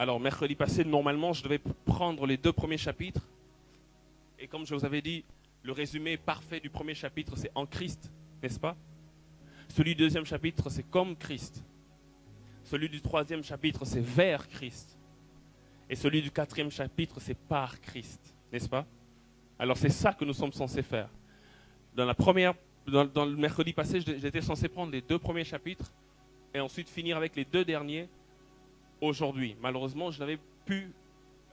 Alors, mercredi passé, normalement, je devais prendre les 2 premiers chapitres. Et comme je vous avais dit, le résumé parfait du premier chapitre, c'est en Christ, n'est-ce pas? Celui du 2e chapitre, c'est comme Christ. Celui du 3e chapitre, c'est vers Christ. Et celui du 4e chapitre, c'est par Christ, n'est-ce pas? Alors, c'est ça que nous sommes censés faire. Dans le mercredi passé, j'étais censé prendre les 2 premiers chapitres et ensuite finir avec les 2 derniers aujourd'hui. Malheureusement, je n'avais pu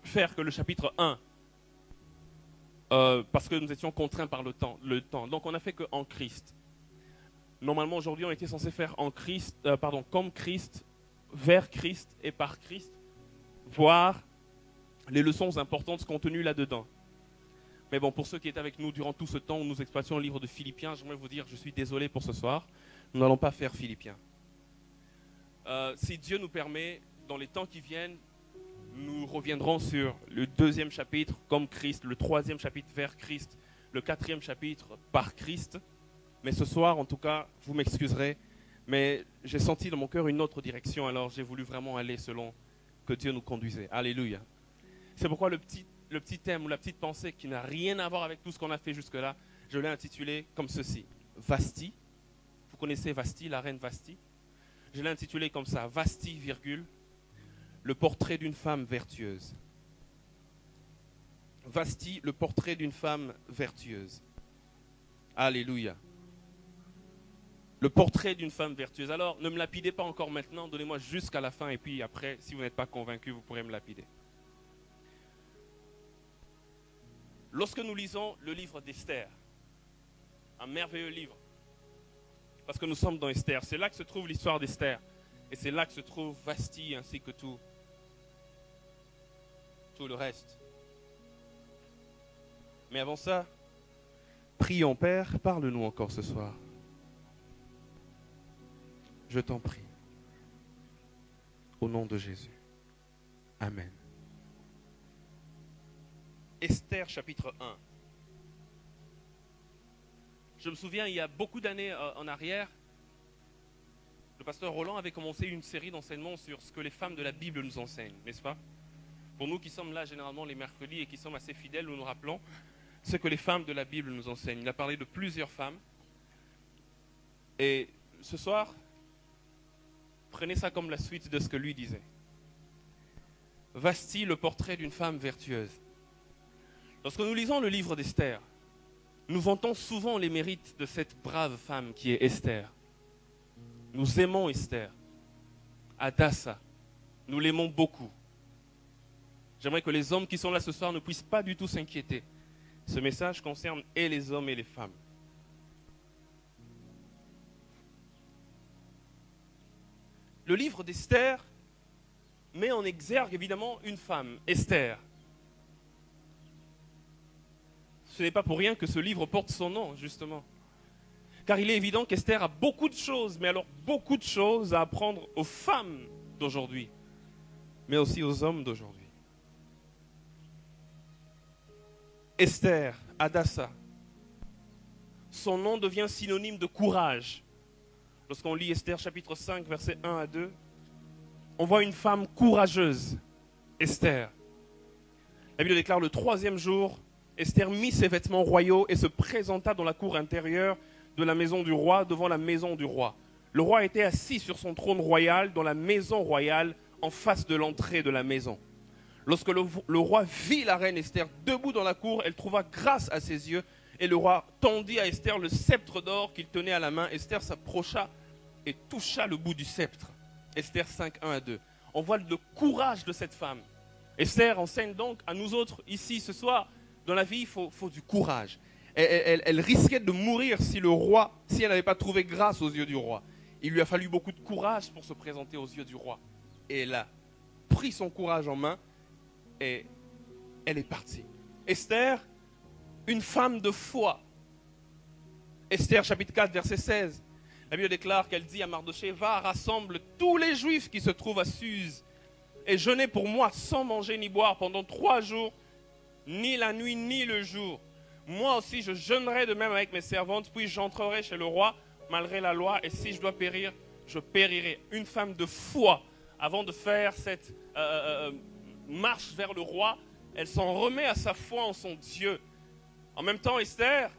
faire que le chapitre 1 parce que nous étions contraints par le temps. Donc, on n'a fait qu'en Christ. Normalement, aujourd'hui, on était censé faire en Christ, comme Christ, vers Christ et par Christ, voir les leçons importantes contenues là-dedans. Mais bon, pour ceux qui étaient avec nous durant tout ce temps où nous exploitions le livre de Philippiens, j'aimerais vous dire, je suis désolé pour ce soir, nous n'allons pas faire Philippiens. Si Dieu nous permet, dans les temps qui viennent, nous reviendrons sur le 2e chapitre comme Christ, le 3e chapitre vers Christ, le 4e chapitre par Christ. Mais ce soir, en tout cas, vous m'excuserez, mais j'ai senti dans mon cœur une autre direction, alors j'ai voulu vraiment aller selon que Dieu nous conduisait. Alléluia. C'est pourquoi le petit thème ou la petite pensée qui n'a rien à voir avec tout ce qu'on a fait jusque-là, je l'ai intitulé comme ceci. Vasti. Vous connaissez Vasti, la reine Vasti? Je l'ai intitulé comme ça. Vasti, virgule, le portrait d'une femme vertueuse. Vasti, le portrait d'une femme vertueuse. Alléluia. Le portrait d'une femme vertueuse. Alors, ne me lapidez pas encore maintenant, donnez-moi jusqu'à la fin et puis après, si vous n'êtes pas convaincu, vous pourrez me lapider. Lorsque nous lisons le livre d'Esther, un merveilleux livre, parce que nous sommes dans Esther, c'est là que se trouve l'histoire d'Esther, et c'est là que se trouve Vasti ainsi que tout le reste. Mais avant ça, prions, Père, parle-nous encore ce soir. Je t'en prie, au nom de Jésus. Amen. Esther chapitre 1. Je me souviens, il y a beaucoup d'années en arrière, le pasteur Roland avait commencé une série d'enseignements sur ce que les femmes de la Bible nous enseignent, n'est-ce pas? Pour nous qui sommes là généralement les mercredis et qui sommes assez fidèles, nous nous rappelons ce que les femmes de la Bible nous enseignent. Il a parlé de plusieurs femmes. Et ce soir, prenez ça comme la suite de ce que lui disait. Vasti, le portrait d'une femme vertueuse. Lorsque nous lisons le livre d'Esther, nous vantons souvent les mérites de cette brave femme qui est Esther. Nous aimons Esther. Hadassah, nous l'aimons beaucoup. J'aimerais que les hommes qui sont là ce soir ne puissent pas du tout s'inquiéter. Ce message concerne et les hommes et les femmes. Le livre d'Esther met en exergue évidemment une femme, Esther. Ce n'est pas pour rien que ce livre porte son nom, justement. Car il est évident qu'Esther a beaucoup de choses, mais alors beaucoup de choses à apprendre aux femmes d'aujourd'hui, mais aussi aux hommes d'aujourd'hui. Esther, Hadassah, son nom devient synonyme de courage. Lorsqu'on lit Esther chapitre 5, versets 1 à 2, on voit une femme courageuse, Esther. La Bible déclare le 3e jour, Esther mit ses vêtements royaux et se présenta dans la cour intérieure de la maison du roi, devant la maison du roi. Le roi était assis sur son trône royal dans la maison royale, en face de l'entrée de la maison. Lorsque le roi vit la reine Esther debout dans la cour, elle trouva grâce à ses yeux, et le roi tendit à Esther le sceptre d'or qu'il tenait à la main. Esther s'approcha et toucha le bout du sceptre. Esther 5, 1 à 2. On voit le courage de cette femme. Esther enseigne donc à nous autres ici ce soir, dans la vie, il faut du courage. Elle risquait de mourir si elle n'avait pas trouvé grâce aux yeux du roi. Il lui a fallu beaucoup de courage pour se présenter aux yeux du roi. Et elle a pris son courage en main et elle est partie. Esther, une femme de foi. Esther chapitre 4 verset 16. La Bible déclare qu'elle dit à Mardochée, va, rassemble tous les Juifs qui se trouvent à Suse et jeûnez pour moi sans manger ni boire pendant 3 jours, ni la nuit ni le jour. Moi aussi je jeûnerai de même avec mes servantes, puis j'entrerai chez le roi malgré la loi, et si je dois périr, je périrai. Une femme de foi avant de faire cette marche vers le roi, elle s'en remet à sa foi en son Dieu. En même temps, Esther,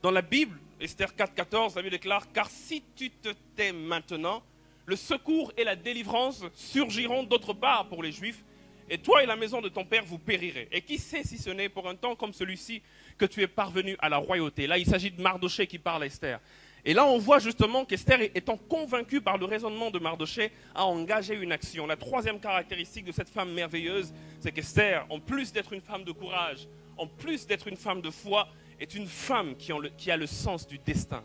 dans la Bible, Esther 4,14, la Bible déclare « Car si tu te tais maintenant, le secours et la délivrance surgiront d'autre part pour les Juifs, et toi et la maison de ton père vous périrez. Et qui sait si ce n'est pour un temps comme celui-ci que tu es parvenu à la royauté. » Là, il s'agit de Mardochée qui parle à Esther. Et là, on voit justement qu'Esther, étant convaincue par le raisonnement de Mardochée, a engagé une action. La troisième caractéristique de cette femme merveilleuse, c'est qu'Esther, en plus d'être une femme de courage, en plus d'être une femme de foi, est une femme qui a le sens du destin.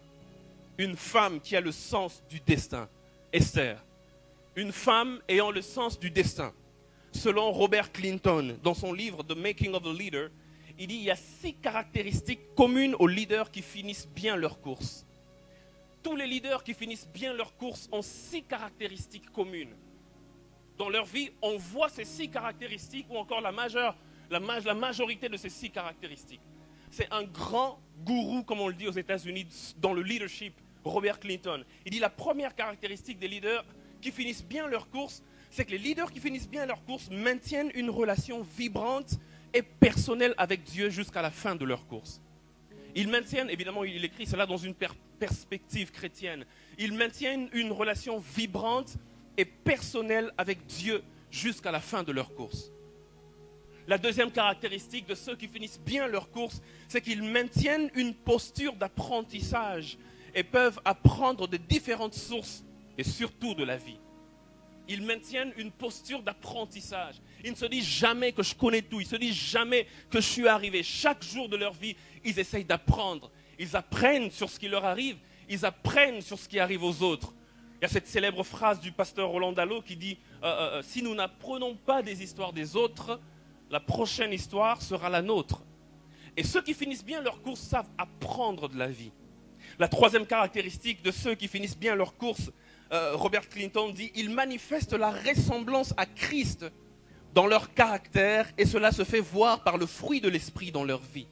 Une femme qui a le sens du destin. Esther. Une femme ayant le sens du destin. Selon Robert Clinton, dans son livre The Making of a Leader, il dit qu'il y a 6 caractéristiques communes aux leaders qui finissent bien leur course. Tous les leaders qui finissent bien leur course ont 6 caractéristiques communes. Dans leur vie, on voit ces 6 caractéristiques ou encore la majorité de ces 6 caractéristiques. C'est un grand gourou, comme on le dit aux États-Unis, dans le leadership, Robert Clinton. Il dit la première caractéristique des leaders qui finissent bien leur course, c'est que les leaders qui finissent bien leur course maintiennent une relation vibrante et personnelle avec Dieu jusqu'à la fin de leur course. Ils maintiennent, évidemment, il écrit cela dans une perspective chrétienne, ils maintiennent une relation vibrante et personnelle avec Dieu jusqu'à la fin de leur course. La deuxième caractéristique de ceux qui finissent bien leur course, c'est qu'ils maintiennent une posture d'apprentissage et peuvent apprendre de différentes sources et surtout de la vie. Ils maintiennent une posture d'apprentissage. Ils ne se disent jamais que je connais tout. Ils ne se disent jamais que je suis arrivé. Chaque jour de leur vie, ils essayent d'apprendre. Ils apprennent sur ce qui leur arrive. Ils apprennent sur ce qui arrive aux autres. Il y a cette célèbre phrase du pasteur Roland Dallot qui dit si nous n'apprenons pas des histoires des autres, la prochaine histoire sera la nôtre. Et ceux qui finissent bien leur course savent apprendre de la vie. La troisième caractéristique de ceux qui finissent bien leur course, Robert Clinton dit, ils manifestent la ressemblance à Christ dans leur caractère et cela se fait voir par le fruit de l'esprit dans leur vie.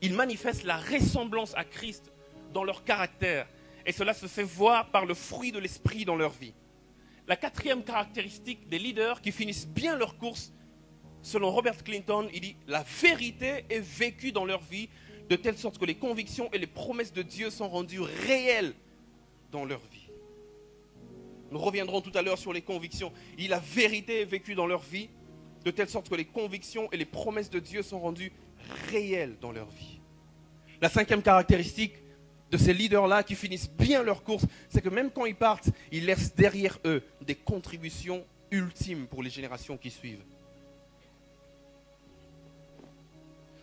Ils manifestent la ressemblance à Christ dans leur caractère et cela se fait voir par le fruit de l'esprit dans leur vie. La quatrième caractéristique des leaders qui finissent bien leur course, selon Robert Clinton, il dit la vérité est vécue dans leur vie de telle sorte que les convictions et les promesses de Dieu sont rendues réelles dans leur vie. Nous reviendrons tout à l'heure sur les convictions. Il dit la vérité est vécue dans leur vie de telle sorte que les convictions et les promesses de Dieu sont rendues réelles dans leur vie. La cinquième caractéristique de ces leaders-là qui finissent bien leur course, c'est que même quand ils partent, ils laissent derrière eux des contributions ultimes pour les générations qui suivent.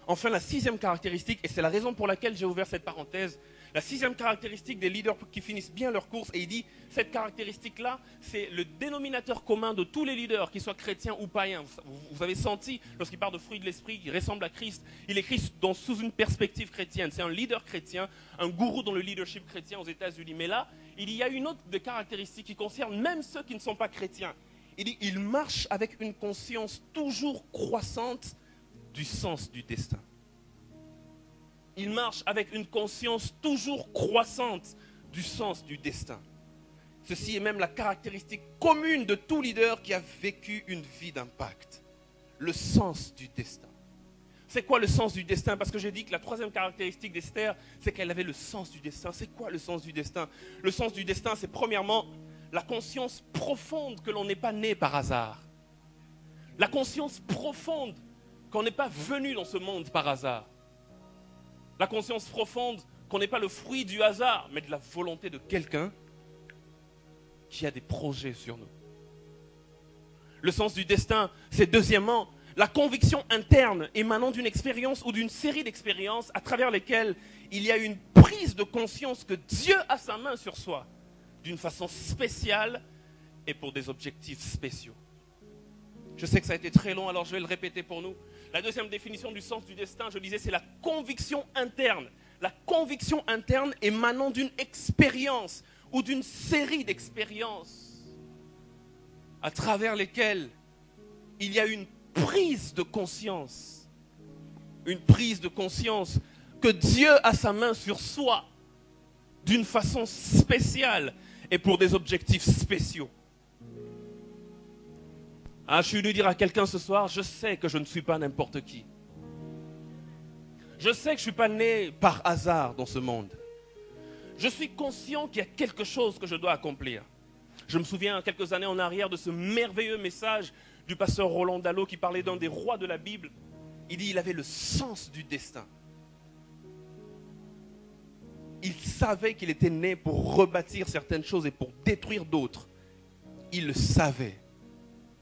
Enfin, la sixième caractéristique, et c'est la raison pour laquelle j'ai ouvert cette parenthèse, la sixième caractéristique des leaders qui finissent bien leur course, et il dit, cette caractéristique-là, c'est le dénominateur commun de tous les leaders, qu'ils soient chrétiens ou païens. Vous avez senti, lorsqu'il parle de fruits de l'esprit, il ressemble à Christ, il écrit sous une perspective chrétienne. C'est un leader chrétien, un gourou dans le leadership chrétien aux États-Unis. Mais là, il y a une autre des caractéristiques qui concerne même ceux qui ne sont pas chrétiens. Il dit, il marche avec une conscience toujours croissante du sens du destin. Il marche avec une conscience toujours croissante du sens du destin. Ceci est même la caractéristique commune de tout leader qui a vécu une vie d'impact. Le sens du destin. C'est quoi le sens du destin? Parce que j'ai dit que la troisième caractéristique d'Esther, c'est qu'elle avait le sens du destin. C'est quoi le sens du destin? Le sens du destin, c'est premièrement la conscience profonde que l'on n'est pas né par hasard. La conscience profonde qu'on n'est pas venu dans ce monde par hasard. La conscience profonde qu'on n'est pas le fruit du hasard, mais de la volonté de quelqu'un qui a des projets sur nous. Le sens du destin, c'est deuxièmement la conviction interne émanant d'une expérience ou d'une série d'expériences à travers lesquelles il y a une prise de conscience que Dieu a sa main sur soi d'une façon spéciale et pour des objectifs spéciaux. Je sais que ça a été très long, alors je vais le répéter pour nous. La deuxième définition du sens du destin, je disais, c'est la conviction interne. La conviction interne émanant d'une expérience ou d'une série d'expériences à travers lesquelles il y a une prise de conscience. Une prise de conscience que Dieu a sa main sur soi d'une façon spéciale et pour des objectifs spéciaux. Ah, je suis venu dire à quelqu'un ce soir, je sais que je ne suis pas n'importe qui. Je sais que je ne suis pas né par hasard dans ce monde. Je suis conscient qu'il y a quelque chose que je dois accomplir. Je me souviens quelques années en arrière de ce merveilleux message du pasteur Roland Dallot qui parlait d'un des rois de la Bible. Il dit qu'il avait le sens du destin. Il savait qu'il était né pour rebâtir certaines choses et pour détruire d'autres. Il le savait.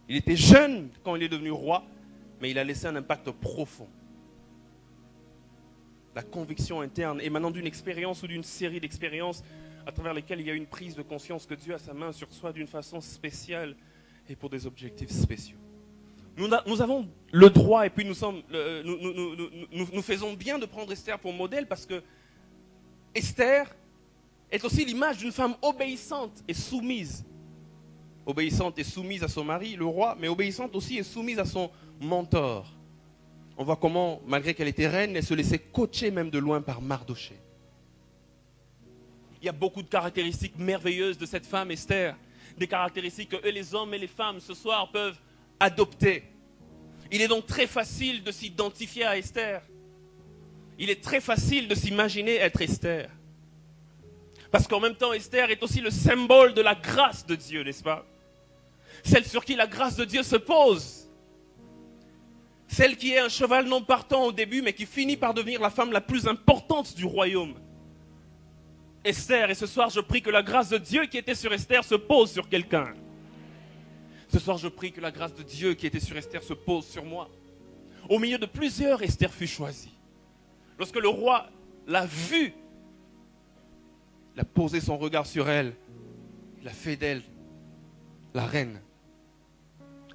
Il était jeune quand il est devenu roi, mais il a laissé un impact profond. La conviction interne émanant d'une expérience ou d'une série d'expériences à travers lesquelles il y a une prise de conscience que Dieu a sa main sur soi d'une façon spéciale et pour des objectifs spéciaux. Nous avons le droit et puis nous faisons bien de prendre Esther pour modèle parce que Esther est aussi l'image d'une femme obéissante et soumise. Obéissante et soumise à son mari, le roi, mais obéissante aussi et soumise à son mentor. On voit comment, malgré qu'elle était reine, elle se laissait coacher même de loin par Mardochée. Il y a beaucoup de caractéristiques merveilleuses de cette femme Esther. Des caractéristiques que les hommes et les femmes ce soir peuvent adopter. Il est donc très facile de s'identifier à Esther. Il est très facile de s'imaginer être Esther. Parce qu'en même temps, Esther est aussi le symbole de la grâce de Dieu, n'est-ce pas? Celle sur qui la grâce de Dieu se pose. Celle qui est un cheval non partant au début, mais qui finit par devenir la femme la plus importante du royaume. Esther, et ce soir je prie que la grâce de Dieu qui était sur Esther se pose sur quelqu'un. Ce soir je prie que la grâce de Dieu qui était sur Esther se pose sur moi. Au milieu de plusieurs, Esther fut choisie. Lorsque le roi l'a vue, il a posé son regard sur elle, il a fait d'elle la reine.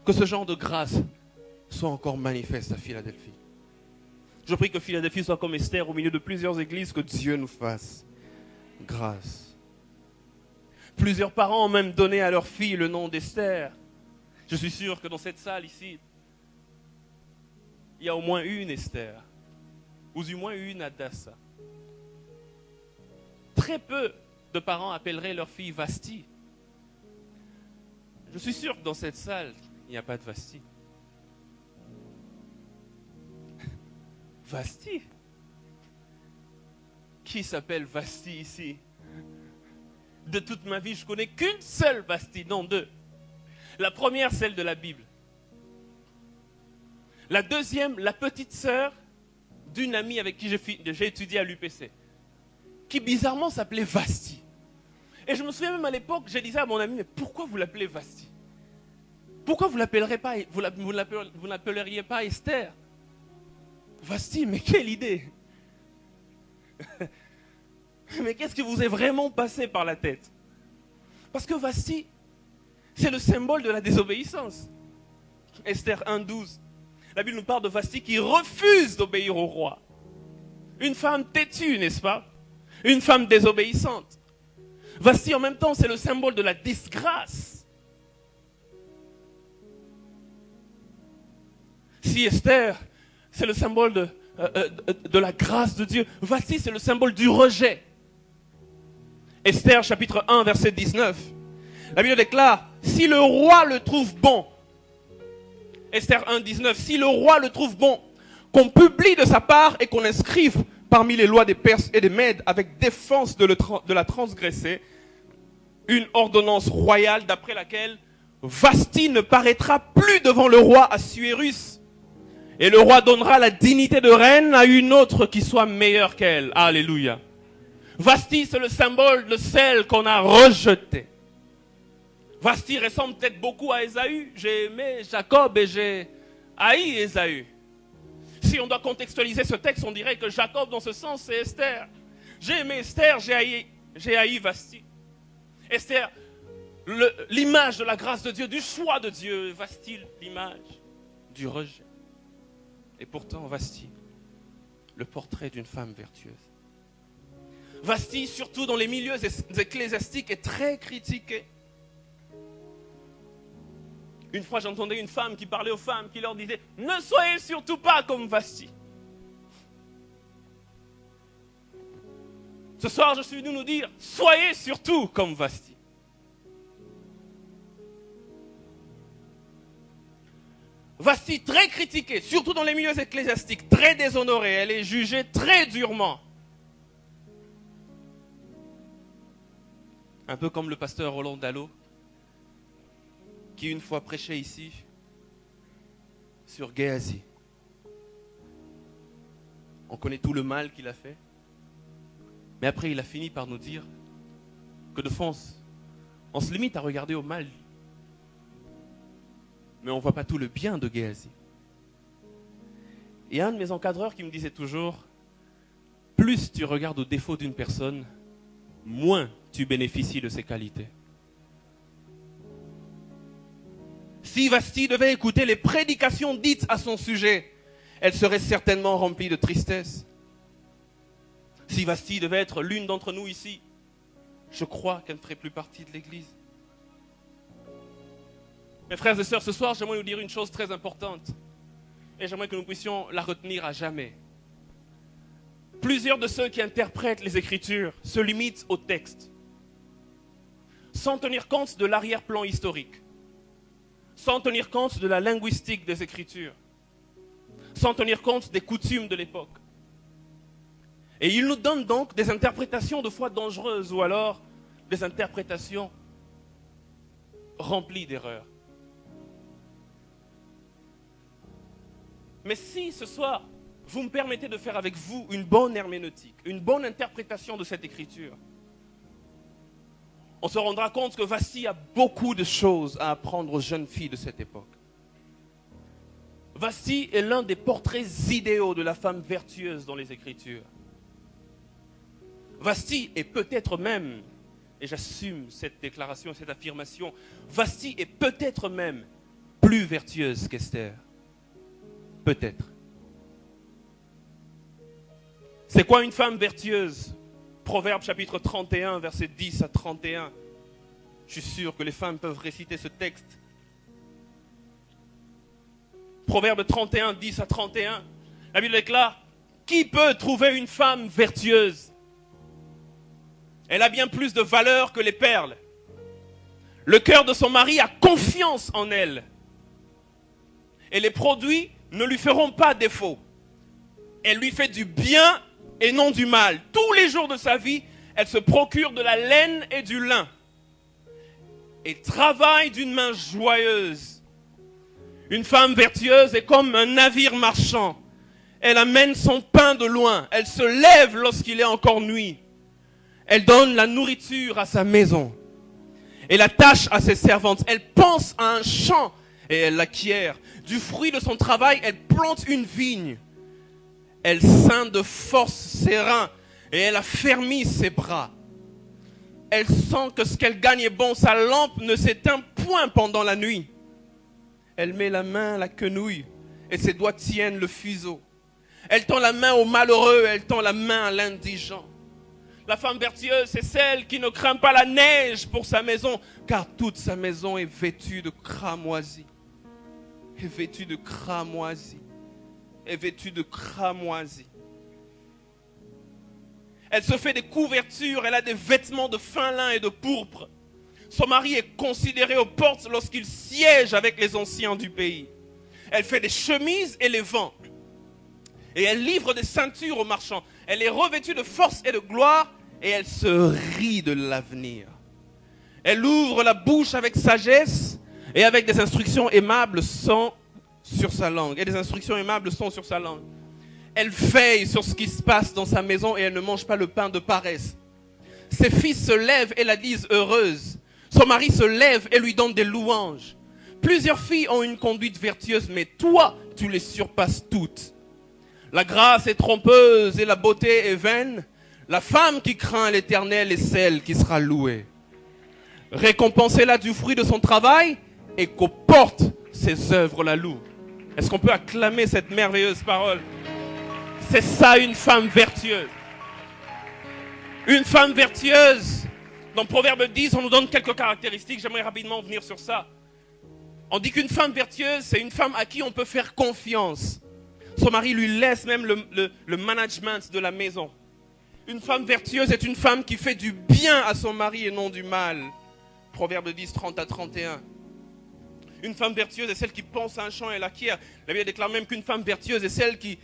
Que ce genre de grâce soit encore manifeste à Philadelphie. Je prie que Philadelphie soit comme Esther au milieu de plusieurs églises, que Dieu nous fasse grâce. Plusieurs parents ont même donné à leur fille le nom d'Esther. Je suis sûr que dans cette salle ici, il y a au moins une Esther, ou du moins une Hadassah. Très peu de parents appelleraient leur fille Vasti. Je suis sûr que dans cette salle, il n'y a pas de Vasti. Vasti? Qui s'appelle Vasti ici? De toute ma vie, je connais qu'une seule Vasti, non deux. La première, celle de la Bible. La deuxième, la petite sœur d'une amie avec qui j'ai étudié à l'UPC, qui bizarrement s'appelait Vasti. Et je me souviens même à l'époque, j'ai dit ça à mon ami, mais pourquoi vous l'appelez Vasti? Pourquoi vous n'appelleriez pas Esther? Vasti, mais quelle idée! Mais qu'est-ce qui vous est vraiment passé par la tête? Parce que Vasti, c'est le symbole de la désobéissance. Esther 1,12. La Bible nous parle de Vasti qui refuse d'obéir au roi. Une femme têtue, n'est-ce pas? Une femme désobéissante. Vasti, en même temps, c'est le symbole de la disgrâce. Si Esther, c'est le symbole de la grâce de Dieu, Vasti, c'est le symbole du rejet. Esther, chapitre 1, verset 19. La Bible déclare, si le roi le trouve bon, Esther 1, 19, si le roi le trouve bon, qu'on publie de sa part et qu'on inscrive parmi les lois des Perses et des Mèdes avec défense de la transgresser, une ordonnance royale d'après laquelle Vasti ne paraîtra plus devant le roi Assuérus. Et le roi donnera la dignité de reine à une autre qui soit meilleure qu'elle. Alléluia. Vasti, c'est le symbole de celle qu'on a rejetée. Vasti ressemble peut-être beaucoup à Ésaü. J'ai aimé Jacob et j'ai haï Ésaü. Si on doit contextualiser ce texte, on dirait que Jacob, dans ce sens, c'est Esther. J'ai aimé Esther, j'ai haï Vasti. Esther, l'image de la grâce de Dieu, du choix de Dieu. Vasti, l'image du rejet. Et pourtant, Vasti, le portrait d'une femme vertueuse. Vasti, surtout dans les milieux ecclésiastiques, est très critiquée. Une fois, j'entendais une femme qui parlait aux femmes, qui leur disait « Ne soyez surtout pas comme Vasti ». Ce soir, je suis venu nous dire « Soyez surtout comme Vasti ». Vasti, très critiquée, surtout dans les milieux ecclésiastiques, très déshonorée, elle est jugée très durement. Un peu comme le pasteur Roland Dallot, qui une fois prêchait ici sur Géasi. On connaît tout le mal qu'il a fait. Mais après, il a fini par nous dire que de fond, on se limite à regarder au mal. Mais on ne voit pas tout le bien de Géasi. Et un de mes encadreurs qui me disait toujours, plus tu regardes aux défauts d'une personne, moins tu bénéficies de ses qualités. Si Vasti devait écouter les prédications dites à son sujet, elle serait certainement remplie de tristesse. Si Vasti devait être l'une d'entre nous ici, je crois qu'elle ne ferait plus partie de l'Église. Mes frères et sœurs, ce soir, j'aimerais vous dire une chose très importante. Et j'aimerais que nous puissions la retenir à jamais. Plusieurs de ceux qui interprètent les Écritures se limitent au texte, sans tenir compte de l'arrière-plan historique, sans tenir compte de la linguistique des Écritures, sans tenir compte des coutumes de l'époque. Et ils nous donnent donc des interprétations de foi dangereuses ou alors des interprétations remplies d'erreurs. Mais si ce soir, vous me permettez de faire avec vous une bonne herméneutique, une bonne interprétation de cette écriture, on se rendra compte que Vasti a beaucoup de choses à apprendre aux jeunes filles de cette époque. Vasti est l'un des portraits idéaux de la femme vertueuse dans les Écritures. Vasti est peut-être même, et j'assume cette déclaration, cette affirmation, Vasti est peut-être même plus vertueuse qu'Esther. Peut-être. C'est quoi une femme vertueuse? Proverbe chapitre 31, versets 10 à 31. Je suis sûr que les femmes peuvent réciter ce texte. Proverbe 31, 10 à 31. La Bible déclare, qui peut trouver une femme vertueuse? Elle a bien plus de valeur que les perles. Le cœur de son mari a confiance en elle. Et les produits ne lui feront pas défaut. Elle lui fait du bien et non du mal. Tous les jours de sa vie, elle se procure de la laine et du lin. Et travaille d'une main joyeuse. Une femme vertueuse est comme un navire marchand. Elle amène son pain de loin. Elle se lève lorsqu'il est encore nuit. Elle donne la nourriture à sa maison. Et la tâche à ses servantes. Elle pense à un champ et elle l'acquiert. Du fruit de son travail, elle plante une vigne. Elle ceint de force ses reins et elle affermit ses bras. Elle sent que ce qu'elle gagne est bon. Sa lampe ne s'éteint point pendant la nuit. Elle met la main à la quenouille et ses doigts tiennent le fuseau. Elle tend la main au malheureux, elle tend la main à l'indigent. La femme vertueuse, c'est celle qui ne craint pas la neige pour sa maison, car toute sa maison est vêtue de cramoisie. Est vêtue de cramoisie. Est vêtue de cramoisie. Elle se fait des couvertures, elle a des vêtements de fin lin et de pourpre. Son mari est considéré aux portes lorsqu'il siège avec les anciens du pays. Elle fait des chemises et les vend. Et elle livre des ceintures aux marchands. Elle est revêtue de force et de gloire et elle se rit de l'avenir. Elle ouvre la bouche avec sagesse et avec des instructions aimables sont sur sa langue. Et des instructions aimables sont sur sa langue. Elle veille sur ce qui se passe dans sa maison et elle ne mange pas le pain de paresse. Ses fils se lèvent et la disent heureuse. Son mari se lève et lui donne des louanges. Plusieurs filles ont une conduite vertueuse, mais toi, tu les surpasses toutes. La grâce est trompeuse et la beauté est vaine. La femme qui craint l'Éternel est celle qui sera louée. Récompensez-la du fruit de son travail et qu'aux portes ses œuvres la louent. Est-ce qu'on peut acclamer cette merveilleuse parole? C'est ça une femme vertueuse. Une femme vertueuse. Dans Proverbe 10, on nous donne quelques caractéristiques. J'aimerais rapidement venir sur ça. On dit qu'une femme vertueuse, c'est une femme à qui on peut faire confiance. Son mari lui laisse même le management de la maison. Une femme vertueuse est une femme qui fait du bien à son mari et non du mal. Proverbe 10, 30 à 31. Une femme vertueuse est celle qui pense à un champ et l'acquiert. La Bible déclare même qu'une femme vertueuse est celle qui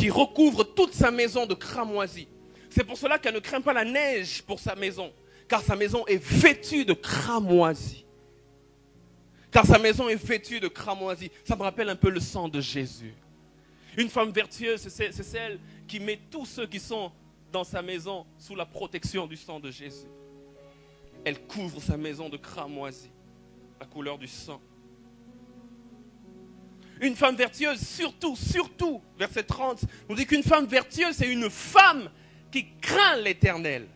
recouvre toute sa maison de cramoisie. C'est pour cela qu'elle ne craint pas la neige pour sa maison, car sa maison est vêtue de cramoisie. Car sa maison est vêtue de cramoisie. Ça me rappelle un peu le sang de Jésus. Une femme vertueuse, c'est celle qui met tous ceux qui sont dans sa maison sous la protection du sang de Jésus. Elle couvre sa maison de cramoisie, la couleur du sang. Une femme vertueuse, surtout, verset 30, nous dit qu'une femme vertueuse, c'est une femme qui craint l'Éternel.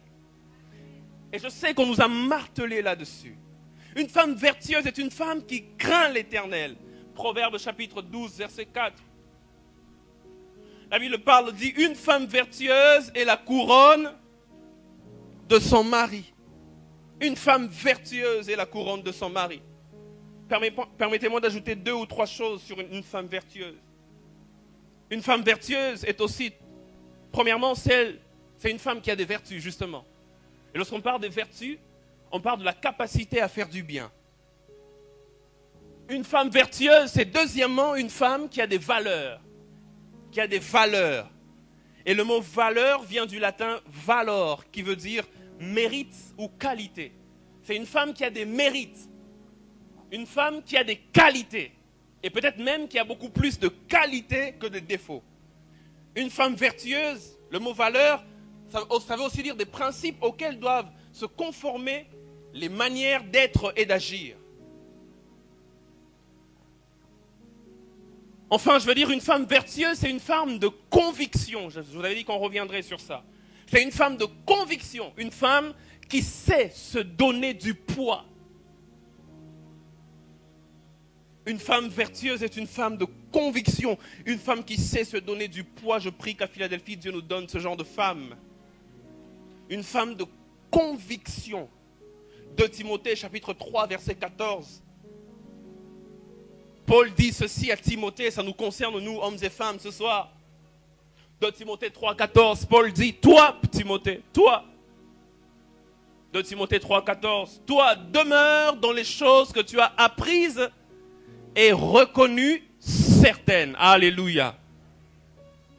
Et je sais qu'on nous a martelé là-dessus. Une femme vertueuse est une femme qui craint l'Éternel. Proverbe chapitre 12, verset 4. La Bible parle, dit, une femme vertueuse est la couronne de son mari. Une femme vertueuse est la couronne de son mari. Permettez-moi d'ajouter 2 ou 3 choses sur une femme vertueuse. Une femme vertueuse est aussi, premièrement, c'est une femme qui a des vertus, justement. Et lorsqu'on parle des vertus, on parle de la capacité à faire du bien. Une femme vertueuse, c'est deuxièmement une femme qui a des valeurs. Qui a des valeurs. Et le mot valeur vient du latin valor, qui veut dire mérite ou qualité. C'est une femme qui a des mérites. Une femme qui a des qualités. Et peut-être même qui a beaucoup plus de qualités que de défauts. Une femme vertueuse, le mot valeur, ça veut aussi dire des principes auxquels doivent se conformer les manières d'être et d'agir. Enfin, je veux dire, une femme vertueuse, c'est une femme de conviction. Je vous avais dit qu'on reviendrait sur ça. C'est une femme de conviction, une femme qui sait se donner du poids. Une femme vertueuse est une femme de conviction, une femme qui sait se donner du poids. Je prie qu'à Philadelphie, Dieu nous donne ce genre de femme. Une femme de conviction. 2 Timothée, chapitre 3, verset 14. Paul dit ceci à Timothée, ça nous concerne nous, hommes et femmes, ce soir. 2 Timothée 3, 14, Paul dit, toi, Timothée, toi. 2 Timothée 3, 14, toi, demeure dans les choses que tu as apprises et reconnues certaines. Alléluia.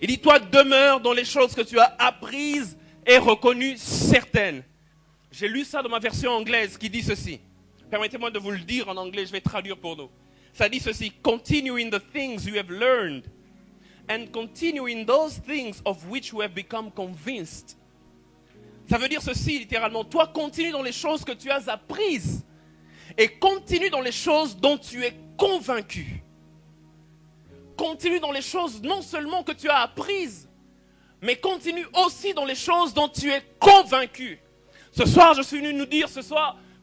Il dit, toi, demeure dans les choses que tu as apprises et reconnues certaines. J'ai lu ça dans ma version anglaise qui dit ceci. Permettez-moi de vous le dire en anglais, je vais traduire pour nous. Ça dit ceci, continue in the things you have learned and continue in those things of which you have become convinced. Ça veut dire ceci littéralement, toi continue dans les choses que tu as apprises et continue dans les choses dont tu es convaincu. Continue dans les choses non seulement que tu as apprises, mais continue aussi dans les choses dont tu es convaincu. Ce soir, je suis venu nous dire,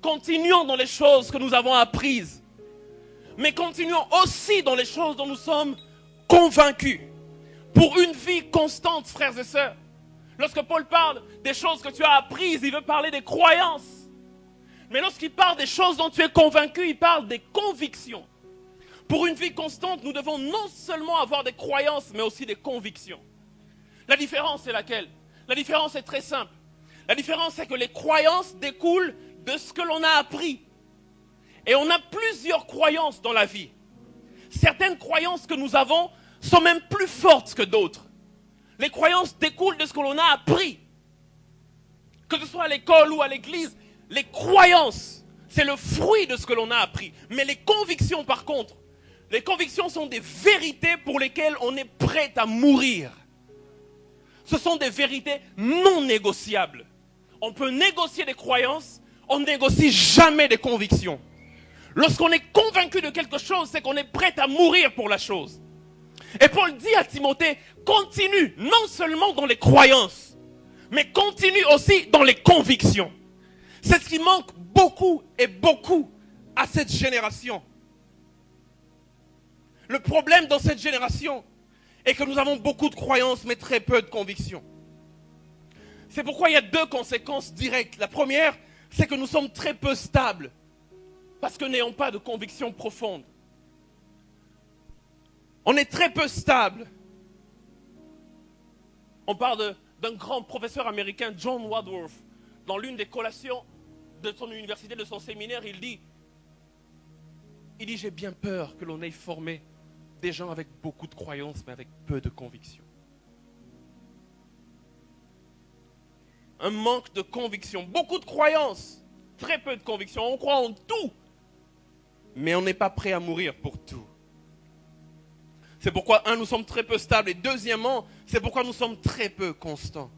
continuons dans les choses que nous avons apprises. Mais continuons aussi dans les choses dont nous sommes convaincus. Pour une vie constante, frères et sœurs. Lorsque Paul parle des choses que tu as apprises, il veut parler des croyances. Mais lorsqu'il parle des choses dont tu es convaincu, il parle des convictions. Pour une vie constante, nous devons non seulement avoir des croyances, mais aussi des convictions. La différence est laquelle? La différence est très simple. La différence, c'est que les croyances découlent de ce que l'on a appris. Et on a plusieurs croyances dans la vie. Certaines croyances que nous avons sont même plus fortes que d'autres. Les croyances découlent de ce que l'on a appris. Que ce soit à l'école ou à l'église, les croyances, c'est le fruit de ce que l'on a appris. Mais les convictions, par contre, les convictions sont des vérités pour lesquelles on est prêt à mourir. Ce sont des vérités non négociables. On peut négocier des croyances, on ne négocie jamais des convictions. Lorsqu'on est convaincu de quelque chose, c'est qu'on est prêt à mourir pour la chose. Et Paul dit à Timothée, continue non seulement dans les croyances, mais continue aussi dans les convictions. C'est ce qui manque beaucoup et beaucoup à cette génération. Le problème dans cette génération est que nous avons beaucoup de croyances, mais très peu de convictions. C'est pourquoi il y a 2 conséquences directes. La première, c'est que nous sommes très peu stables. Parce que nous n'ayons pas de conviction profonde. On est très peu stable. On parle d'un grand professeur américain, John Wadsworth, dans l'une des collations de son université, de son séminaire, il dit, j'ai bien peur que l'on ait formé des gens avec beaucoup de croyances, mais avec peu de conviction. Un manque de conviction, beaucoup de croyances, très peu de conviction. On croit en tout, mais on n'est pas prêt à mourir pour tout. C'est pourquoi, nous sommes très peu stables, et deuxièmement, c'est pourquoi nous sommes très peu constants.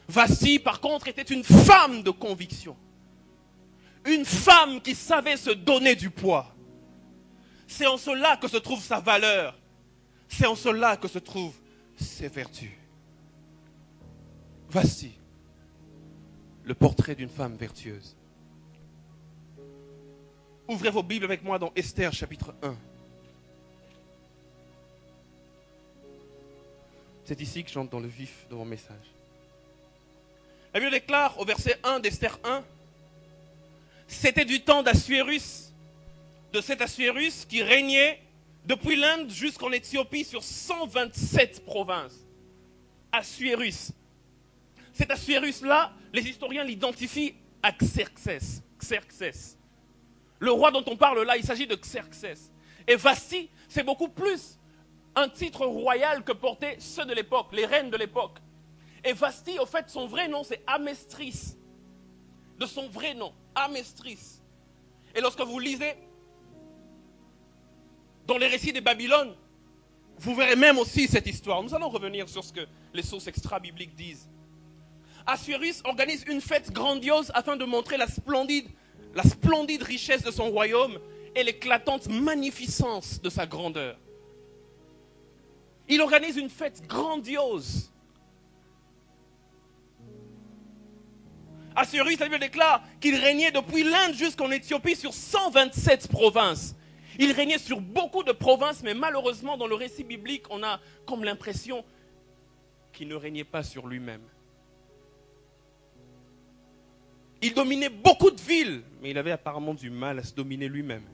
Vasti, par contre, était une femme de conviction. Une femme qui savait se donner du poids. C'est en cela que se trouve sa valeur. C'est en cela que se trouvent ses vertus. Vasti, le portrait d'une femme vertueuse. Ouvrez vos Bibles avec moi dans Esther chapitre 1. C'est ici que j'entre dans le vif de mon message. La Bible déclare au verset 1 d'Esther 1, c'était du temps d'Assuérus, de cet Assuérus qui régnait depuis l'Inde jusqu'en Éthiopie sur 127 provinces. Assuérus. Cet Assuérus-là, les historiens l'identifient à Xerxès. Xerxès. Le roi dont on parle là, il s'agit de Xerxès. Et Vasti, c'est beaucoup plus un titre royal que portaient ceux de l'époque, les reines de l'époque. Et Vasti, au fait, son vrai nom, c'est Amestris. De son vrai nom, Amestris. Et lorsque vous lisez dans les récits des Babylones, vous verrez même aussi cette histoire. Nous allons revenir sur ce que les sources extra-bibliques disent. Assuérus organise une fête grandiose afin de montrer la splendide richesse de son royaume et l'éclatante magnificence de sa grandeur. Il organise une fête grandiose. Assuérus, la Bible déclare qu'il régnait depuis l'Inde jusqu'en Éthiopie sur 127 provinces. Il régnait sur beaucoup de provinces, mais malheureusement, dans le récit biblique, on a comme l'impression qu'il ne régnait pas sur lui-même. Il dominait beaucoup de villes, mais il avait apparemment du mal à se dominer lui-même.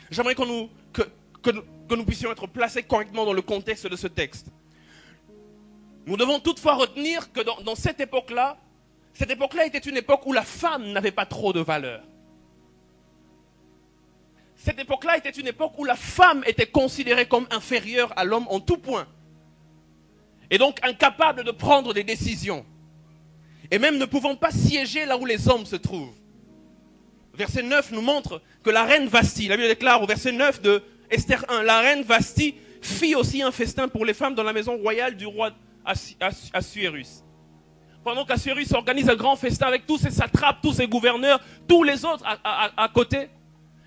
J'aimerais que nous puissions être placés correctement dans le contexte de ce texte. Nous devons toutefois retenir que dans cette époque-là était une époque où la femme n'avait pas trop de valeur. Cette époque-là était une époque où la femme était considérée comme inférieure à l'homme en tout point. Et donc incapable de prendre des décisions. Et même ne pouvant pas siéger là où les hommes se trouvent. Verset 9 nous montre que la reine Vasti, la Bible déclare au verset 9 de Esther 1, la reine Vasti fit aussi un festin pour les femmes dans la maison royale du roi Assuérus. Pendant qu'Assuérus organise un grand festin avec tous ses satrapes, tous ses gouverneurs, tous les autres à côté,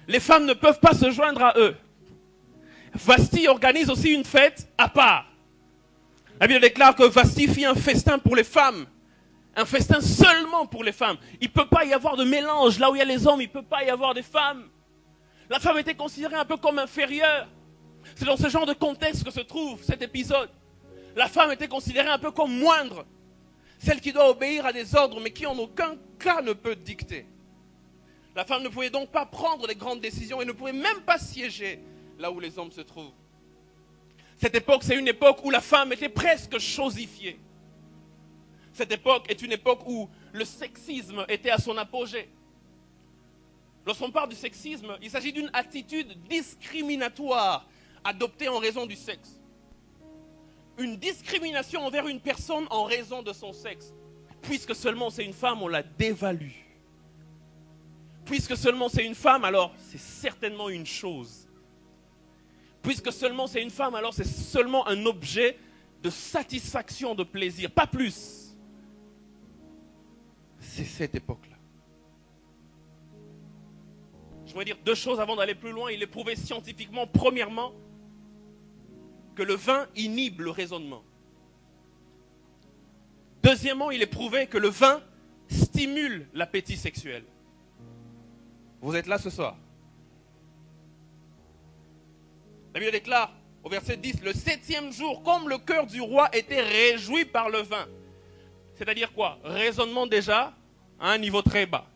les femmes ne peuvent pas se joindre à eux. Vasti organise aussi une fête à part. La Bible déclare que Vasti fit un festin pour les femmes. Un festin seulement pour les femmes. Il ne peut pas y avoir de mélange. Là où il y a les hommes, il ne peut pas y avoir des femmes. La femme était considérée un peu comme inférieure. C'est dans ce genre de contexte que se trouve cet épisode. La femme était considérée un peu comme moindre. Celle qui doit obéir à des ordres, mais qui en aucun cas ne peut dicter. La femme ne pouvait donc pas prendre des grandes décisions et ne pouvait même pas siéger là où les hommes se trouvent. Cette époque, c'est une époque où la femme était presque chosifiée. Cette époque est une époque où le sexisme était à son apogée. Lorsqu'on parle du sexisme, il s'agit d'une attitude discriminatoire adoptée en raison du sexe. Une discrimination envers une personne en raison de son sexe. Puisque seulement c'est une femme, on la dévalue. Puisque seulement c'est une femme, alors c'est certainement une chose. Puisque seulement c'est une femme, alors c'est seulement un objet de satisfaction, de plaisir, pas plus. C'est cette époque-là. Je voudrais dire deux choses avant d'aller plus loin. Il est prouvé scientifiquement, premièrement, que le vin inhibe le raisonnement. Deuxièmement, il est prouvé que le vin stimule l'appétit sexuel. Vous êtes là ce soir. La Bible déclare au verset 10, le 7e jour, comme le cœur du roi était réjoui par le vin. C'est-à-dire quoi? Raisonnement déjà à un niveau très bas.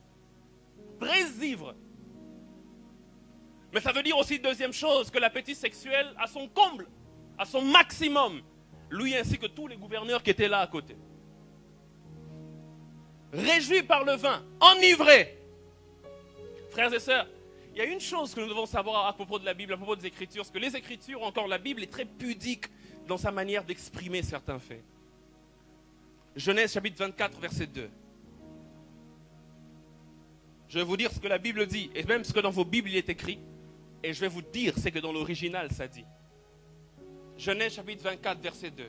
Très ivre. Mais ça veut dire aussi, deuxième chose, que l'appétit sexuel a son comble, à son maximum. Lui ainsi que tous les gouverneurs qui étaient là à côté. réjoui par le vin, enivré. Frères et sœurs, il y a une chose que nous devons savoir à propos de la Bible, à propos des Écritures, c'est que les Écritures, encore la Bible, est très pudique dans sa manière d'exprimer certains faits. Genèse chapitre 24, verset 2. Je vais vous dire ce que la Bible dit, et même ce que dans vos Bibles il est écrit, et je vais vous dire ce que dans l'original ça dit. Genèse chapitre 24, verset 2.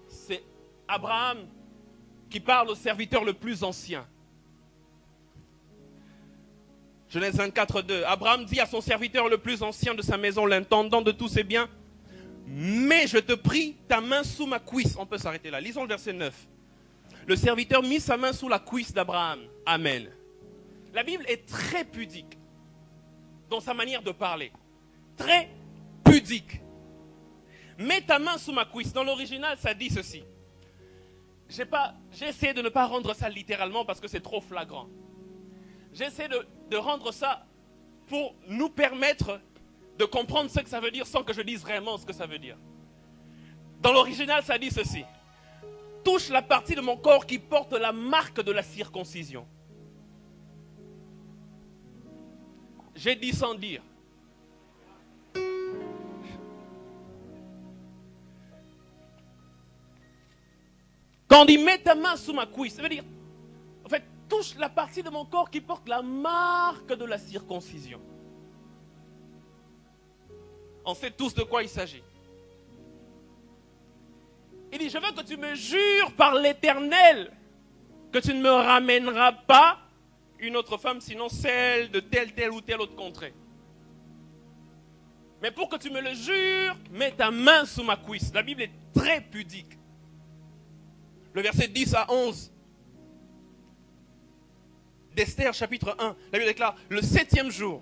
C'est Abraham qui parle au serviteur le plus ancien. Genèse 24, 2. Abraham dit à son serviteur le plus ancien de sa maison, l'intendant de tous ses biens, mais je te prie, ta main sous ma cuisse. On peut s'arrêter là. Lisons le verset 9. Le serviteur mit sa main sous la cuisse d'Abraham. Amen. La Bible est très pudique dans sa manière de parler. Très pudique. Mets ta main sous ma cuisse. Dans l'original, ça dit ceci. J'ai essayé de ne pas rendre ça littéralement parce que c'est trop flagrant. J'essaie de rendre ça pour nous permettre de comprendre ce que ça veut dire sans que je dise vraiment ce que ça veut dire. Dans l'original, ça dit ceci. Touche la partie de mon corps qui porte la marque de la circoncision. J'ai dit sans dire. Quand on dit mets ta main sous ma cuisse, ça veut dire, en fait, touche la partie de mon corps qui porte la marque de la circoncision. On sait tous de quoi il s'agit. Il dit, je veux que tu me jures par l'Éternel que tu ne me ramèneras pas une autre femme, sinon celle de telle ou telle autre contrée. Mais pour que tu me le jures, mets ta main sous ma cuisse. La Bible est très pudique. Le verset 10 à 11 d'Esther chapitre 1, la Bible déclare, le 7e jour,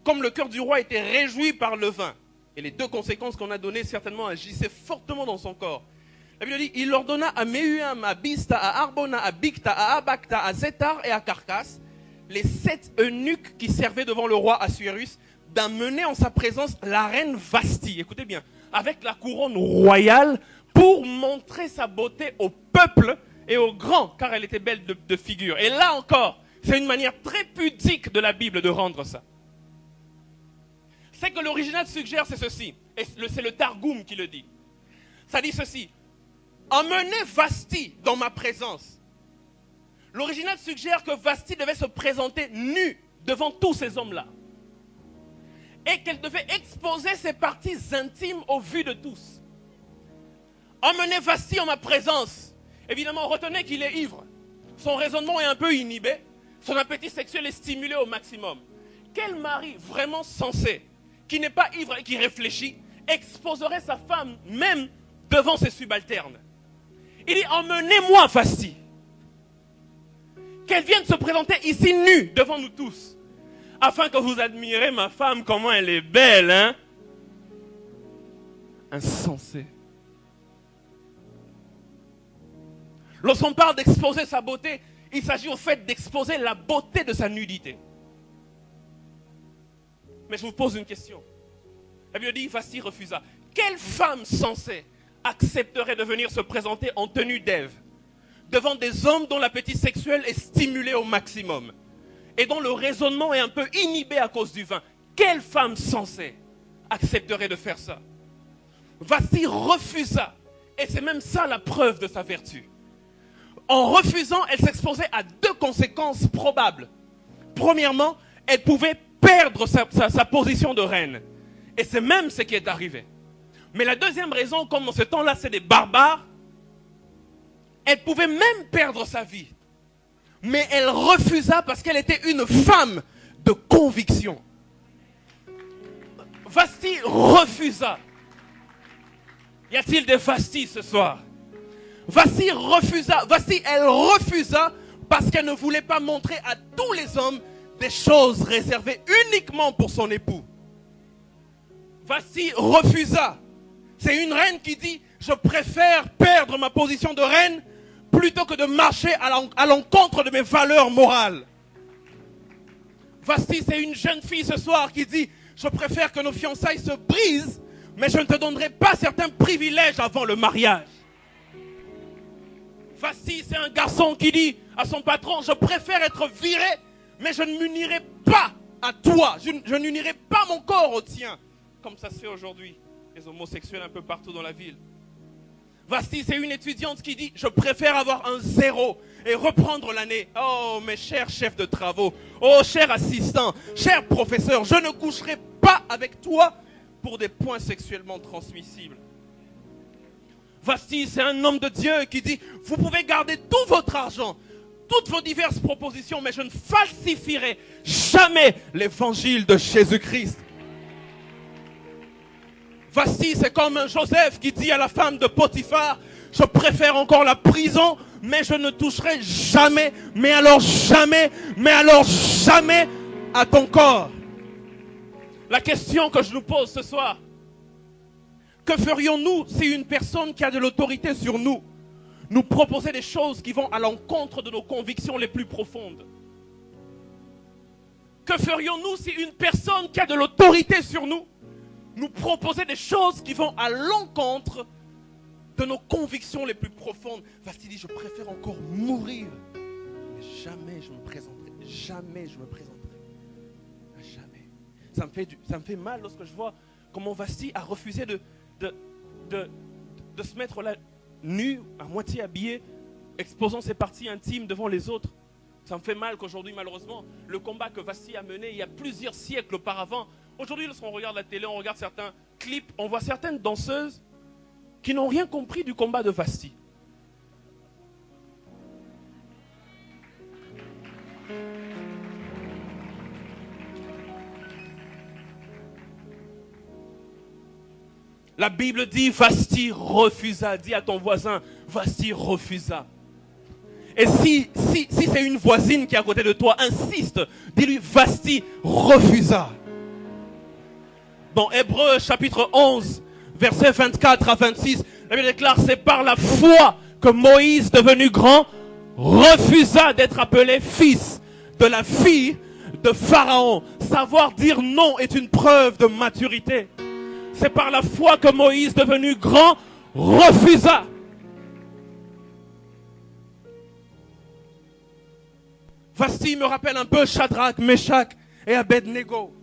comme le cœur du roi était réjoui par le vin, et les deux conséquences qu'on a données certainement agissaient fortement dans son corps. La Bible dit, il ordonna à Méhuam, à Bista, à Arbona, à Bicta, à Abacta, à Zétar et à Carcas, les 7 eunuques qui servaient devant le roi Assuérus, d'amener en sa présence la reine Vasti, écoutez bien, avec la couronne royale, pour montrer sa beauté au peuple et aux grands, car elle était belle de figure. Et là encore, c'est une manière très pudique de la Bible de rendre ça. Ce que l'original suggère, c'est ceci, et c'est le Targum qui le dit. Ça dit ceci, emmenez Vasti dans ma présence. L'original suggère que Vasti devait se présenter nue devant tous ces hommes-là. Et qu'elle devait exposer ses parties intimes aux vues de tous. Emmenez Vasti en ma présence. Évidemment, retenez qu'il est ivre. Son raisonnement est un peu inhibé. Son appétit sexuel est stimulé au maximum. Quel mari vraiment sensé, qui n'est pas ivre et qui réfléchit, exposerait sa femme même devant ses subalternes? Il dit, emmenez-moi Vasti. Qu'elle vienne se présenter ici nue devant nous tous. Afin que vous admirez ma femme, comment elle est belle, hein? Insensé. Lorsqu'on parle d'exposer sa beauté, il s'agit au fait d'exposer la beauté de sa nudité. Mais je vous pose une question. La Bible dit, Vasti refusa. Quelle femme sensée accepterait de venir se présenter en tenue d'Ève devant des hommes dont l'appétit sexuel est stimulé au maximum et dont le raisonnement est un peu inhibé à cause du vin? Quelle femme sensée accepterait de faire ça? Vasti refusa. Et c'est même ça la preuve de sa vertu. En refusant, elle s'exposait à deux conséquences probables. Premièrement, elle pouvait perdre sa position de reine. Et c'est même ce qui est arrivé. Mais la deuxième raison, comme dans ce temps-là, c'est des barbares, elle pouvait même perdre sa vie. Mais elle refusa parce qu'elle était une femme de conviction. Vasti refusa. Y a-t-il des Vasti ce soir? Vasti refusa. Vasti, elle refusa parce qu'elle ne voulait pas montrer à tous les hommes des choses réservées uniquement pour son époux. Vasti refusa. C'est une reine qui dit, je préfère perdre ma position de reine plutôt que de marcher à l'encontre de mes valeurs morales. Vasti, c'est une jeune fille ce soir qui dit, je préfère que nos fiançailles se brisent mais je ne te donnerai pas certains privilèges avant le mariage. Vasti, c'est un garçon qui dit à son patron, je préfère être viré, mais je ne m'unirai pas à toi. Je n'unirai pas mon corps au tien. Comme ça se fait aujourd'hui, les homosexuels un peu partout dans la ville. Vasti, c'est une étudiante qui dit, je préfère avoir un 0 et reprendre l'année. Oh, mes chers chefs de travaux, oh, chers assistants, chers professeurs, je ne coucherai pas avec toi pour des points sexuellement transmissibles. Vasti, c'est un homme de Dieu qui dit, vous pouvez garder tout votre argent, toutes vos diverses propositions, mais je ne falsifierai jamais l'évangile de Jésus-Christ. Vasti, c'est comme un Joseph qui dit à la femme de Potiphar, je préfère encore la prison, mais je ne toucherai jamais, mais alors jamais à ton corps. La question que je nous pose ce soir, que ferions-nous si une personne qui a de l'autorité sur nous nous proposait des choses qui vont à l'encontre de nos convictions les plus profondes? Que ferions-nous si une personne qui a de l'autorité sur nous nous proposait des choses qui vont à l'encontre de nos convictions les plus profondes? Vasti dit, je préfère encore mourir, mais jamais je me présenterai. Jamais je me présenterai. Jamais. Ça me fait mal lorsque je vois comment Vasti a refusé de se mettre là, nu, à moitié habillé, exposant ses parties intimes devant les autres. Ça me fait mal qu'aujourd'hui, malheureusement, le combat que Vasti a mené il y a plusieurs siècles auparavant, aujourd'hui, lorsqu'on regarde la télé, on regarde certains clips, on voit certaines danseuses qui n'ont rien compris du combat de Vasti. La Bible dit, Vasti refusa. Dis à ton voisin, Vasti refusa. Et si c'est une voisine qui est à côté de toi, insiste, dis-lui, Vasti refusa. Dans Hébreux chapitre 11, versets 24 à 26, la Bible déclare, c'est par la foi que Moïse, devenu grand, refusa d'être appelé fils de la fille de Pharaon. Savoir dire non est une preuve de maturité. C'est par la foi que Moïse, devenu grand, refusa. Vasti me rappelle un peu Shadrach, Meshach et Abednego,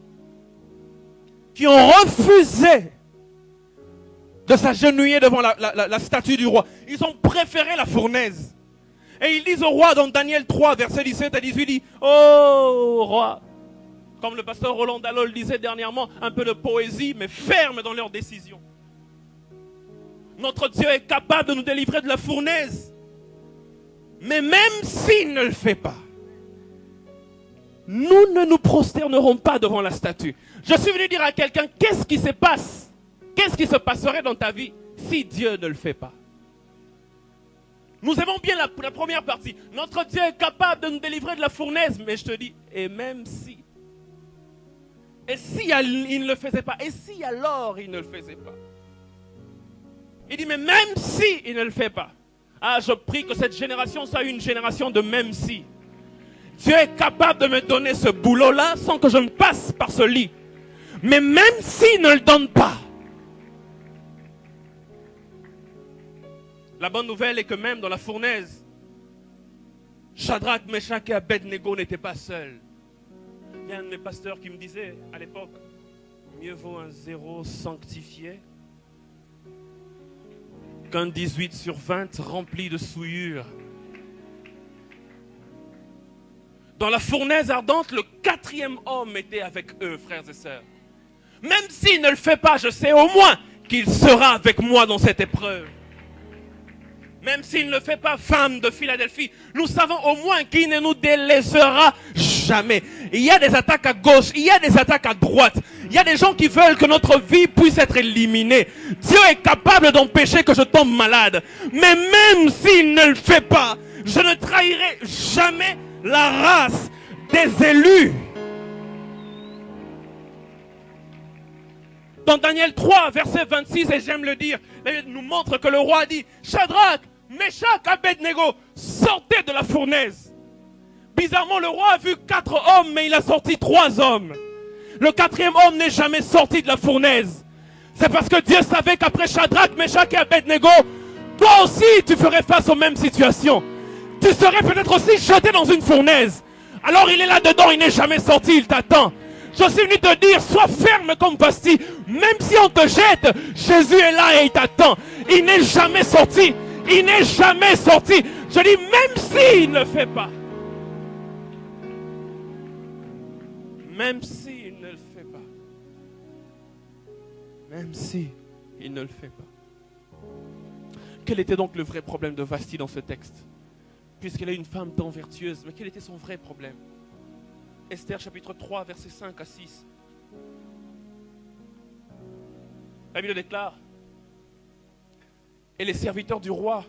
qui ont refusé de s'agenouiller devant la statue du roi. Ils ont préféré la fournaise. Et ils disent au roi dans Daniel 3, versets 17 à 18, dit, oh roi, comme le pasteur Roland Dallol disait dernièrement, un peu de poésie, mais ferme dans leurs décisions. Notre Dieu est capable de nous délivrer de la fournaise. Mais même s'il ne le fait pas, nous ne nous prosternerons pas devant la statue. Je suis venu dire à quelqu'un, qu'est-ce qui se passe? Qu'est-ce qui se passerait dans ta vie si Dieu ne le fait pas? Nous aimons bien la première partie. Notre Dieu est capable de nous délivrer de la fournaise. Mais je te dis, et même si. Et si il ne le faisait pas? Et si alors il ne le faisait pas? Il dit, mais même si il ne le fait pas. Ah, je prie que cette génération soit une génération de même si. Dieu est capable de me donner ce boulot-là sans que je ne passe par ce lit. Mais même s'il ne le donne pas. La bonne nouvelle est que même dans la fournaise, Shadrach, Meshach et Abednego n'étaient pas seuls. Il y a un de mes pasteurs qui me disait à l'époque, mieux vaut un 0 sanctifié qu'un 18 sur 20 rempli de souillure. Dans la fournaise ardente, le 4e homme était avec eux, frères et sœurs. Même s'il ne le fait pas, je sais au moins qu'il sera avec moi dans cette épreuve. Même s'il ne le fait pas, femme de Philadelphie, nous savons au moins qu'il ne nous délaissera jamais. Il y a des attaques à gauche, il y a des attaques à droite. Il y a des gens qui veulent que notre vie puisse être éliminée. Dieu est capable d'empêcher que je tombe malade. Mais même s'il ne le fait pas, je ne trahirai jamais la race des élus. Dans Daniel 3, verset 26, et j'aime le dire, la Bible nous montre que le roi a dit, Shadrach, Meshach, Abednego, sortez de la fournaise. Bizarrement, le roi a vu 4 hommes, mais il a sorti 3 hommes. Le 4e homme n'est jamais sorti de la fournaise. C'est parce que Dieu savait qu'après Shadrach, Meshach et Abednego, toi aussi tu ferais face aux mêmes situations. Tu serais peut-être aussi jeté dans une fournaise. Alors il est là-dedans, il n'est jamais sorti, il t'attend. Je suis venu te dire, sois ferme comme Vasti. Même si on te jette, Jésus est là et il t'attend. Il n'est jamais sorti. Il n'est jamais sorti. Je dis, même s'il ne le fait pas. Même s'il ne le fait pas. Même si il ne le fait pas. Quel était donc le vrai problème de Vasti dans ce texte? Puisqu'elle est une femme tant vertueuse, mais quel était son vrai problème? Esther chapitre 3, versets 5 à 6. La Bible déclare: et les serviteurs du roi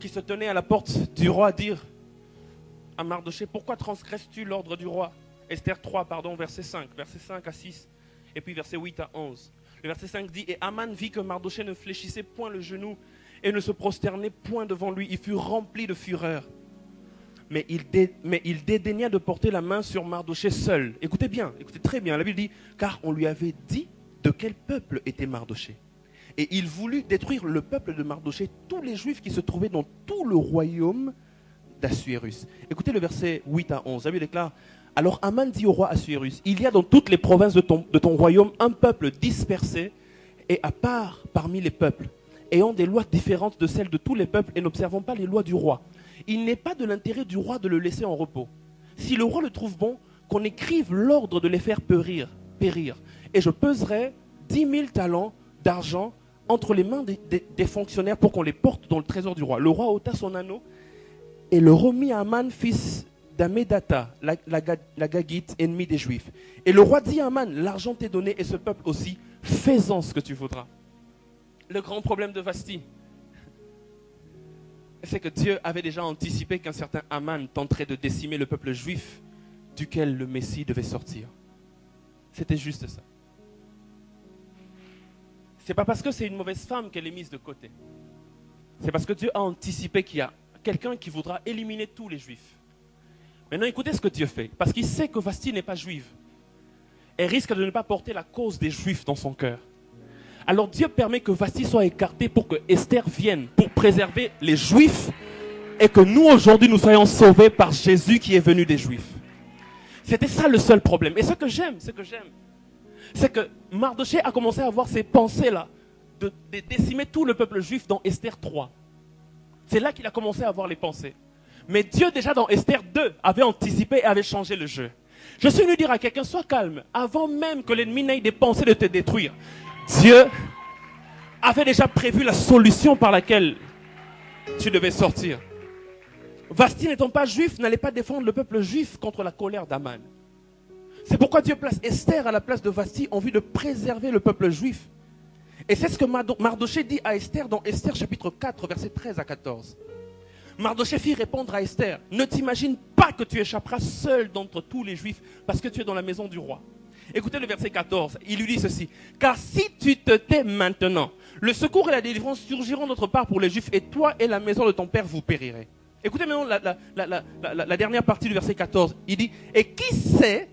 qui se tenaient à la porte du roi dirent à Mardochée: pourquoi transgresses-tu l'ordre du roi? Esther 3, verset 5 à 6, et puis verset 8 à 11. Le verset 5 dit: et Aman vit que Mardochée ne fléchissait point le genou et ne se prosternait point devant lui. Il fut rempli de fureur. Mais il dédaigna de porter la main sur Mardochée seul. Écoutez bien, écoutez très bien. La Bible dit: car on lui avait dit de quel peuple était Mardochée. Et il voulut détruire le peuple de Mardochée, tous les Juifs qui se trouvaient dans tout le royaume d'Assuérus. Écoutez le verset 8 à 11. La Bible déclare: alors Aman dit au roi Assuérus: il y a dans toutes les provinces de ton royaume un peuple dispersé et à part parmi les peuples, ayant des lois différentes de celles de tous les peuples et n'observant pas les lois du roi. Il n'est pas de l'intérêt du roi de le laisser en repos. Si le roi le trouve bon, qu'on écrive l'ordre de les faire périr. Et je peserai 10 000 talents d'argent entre les mains des fonctionnaires pour qu'on les porte dans le trésor du roi. Le roi ôta son anneau et le remit à Aman, fils d'Amédata, la Gagite, ennemi des Juifs. Et le roi dit à Aman: l'argent t'est donné et ce peuple aussi, fais-en ce que tu voudras. Le grand problème de Vasti, c'est que Dieu avait déjà anticipé qu'un certain Aman tenterait de décimer le peuple juif duquel le Messie devait sortir. C'était juste ça. C'est pas parce que c'est une mauvaise femme qu'elle est mise de côté. C'est parce que Dieu a anticipé qu'il y a quelqu'un qui voudra éliminer tous les juifs. Maintenant, écoutez ce que Dieu fait. Parce qu'il sait que Vasti n'est pas juive. Elle risque de ne pas porter la cause des juifs dans son cœur. Alors Dieu permet que Vasti soit écartée pour que Esther vienne, pour préserver les Juifs, et que nous aujourd'hui nous soyons sauvés par Jésus qui est venu des Juifs. C'était ça le seul problème. Et ce que j'aime, c'est que Mardochée a commencé à avoir ces pensées-là, de décimer tout le peuple juif dans Esther 3. C'est là qu'il a commencé à avoir les pensées. Mais Dieu déjà dans Esther 2 avait anticipé et avait changé le jeu. Je suis venu dire à quelqu'un: sois calme, avant même que l'ennemi n'ait des pensées de te détruire. Dieu avait déjà prévu la solution par laquelle tu devais sortir. Vasti n'étant pas juif, n'allait pas défendre le peuple juif contre la colère d'Aman. C'est pourquoi Dieu place Esther à la place de Vasti en vue de préserver le peuple juif. Et c'est ce que Mardochée dit à Esther dans Esther chapitre 4, versets 13 à 14. Mardochée fit répondre à Esther: ne t'imagine pas que tu échapperas seul d'entre tous les juifs parce que tu es dans la maison du roi. Écoutez le verset 14, il lui dit ceci: car si tu te tais maintenant, le secours et la délivrance surgiront d'autre part pour les Juifs, et toi et la maison de ton père vous périrez. Écoutez maintenant la dernière partie du verset 14, il dit: et qui sait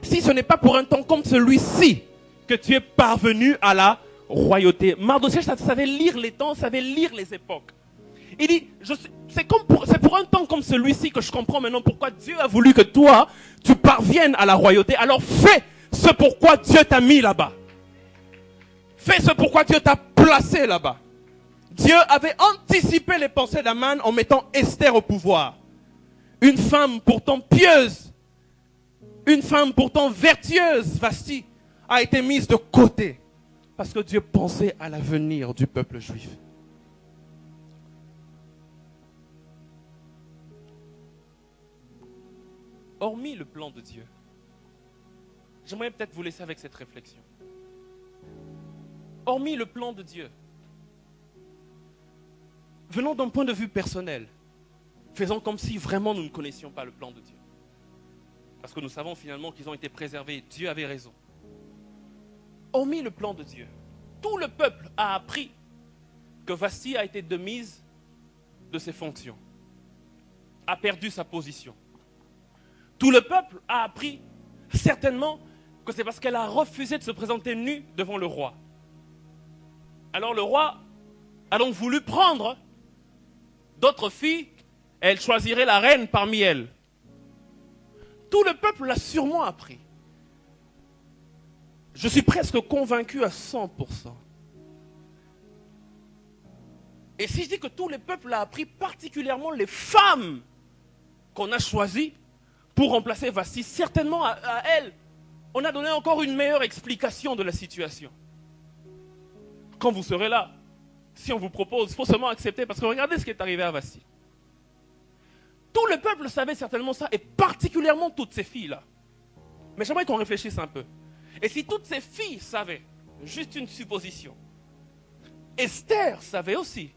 si ce n'est pas pour un temps comme celui-ci que tu es parvenu à la royauté. Mardochée savait lire les temps, savait lire les époques. Il dit: c'est pour un temps comme celui-ci que je comprends maintenant pourquoi Dieu a voulu que toi, tu parviennes à la royauté. Alors fais ce pourquoi Dieu t'a mis là-bas. Fais ce pourquoi Dieu t'a placé là-bas. Dieu avait anticipé les pensées d'Aman en mettant Esther au pouvoir. Une femme pourtant pieuse, une femme pourtant vertueuse, Vasti, a été mise de côté parce que Dieu pensait à l'avenir du peuple juif. Hormis le plan de Dieu, j'aimerais peut-être vous laisser avec cette réflexion. Hormis le plan de Dieu, venons d'un point de vue personnel, faisons comme si vraiment nous ne connaissions pas le plan de Dieu. Parce que nous savons finalement qu'ils ont été préservés, Dieu avait raison. Hormis le plan de Dieu, tout le peuple a appris que Vasti a été démise de ses fonctions, a perdu sa position. Tout le peuple a appris certainement que c'est parce qu'elle a refusé de se présenter nue devant le roi. Alors le roi a donc voulu prendre d'autres filles, et elle choisirait la reine parmi elles. Tout le peuple l'a sûrement appris. Je suis presque convaincu à 100%. Et si je dis que tout le peuple l'a appris, particulièrement les femmes qu'on a choisies pour remplacer Vasti, certainement à elles, on a donné encore une meilleure explication de la situation. Quand vous serez là, si on vous propose, il faut seulement accepter, parce que regardez ce qui est arrivé à Vasti. Tout le peuple savait certainement ça, et particulièrement toutes ces filles-là. Mais j'aimerais qu'on réfléchisse un peu. Et si toutes ces filles savaient, juste une supposition, Esther savait aussi.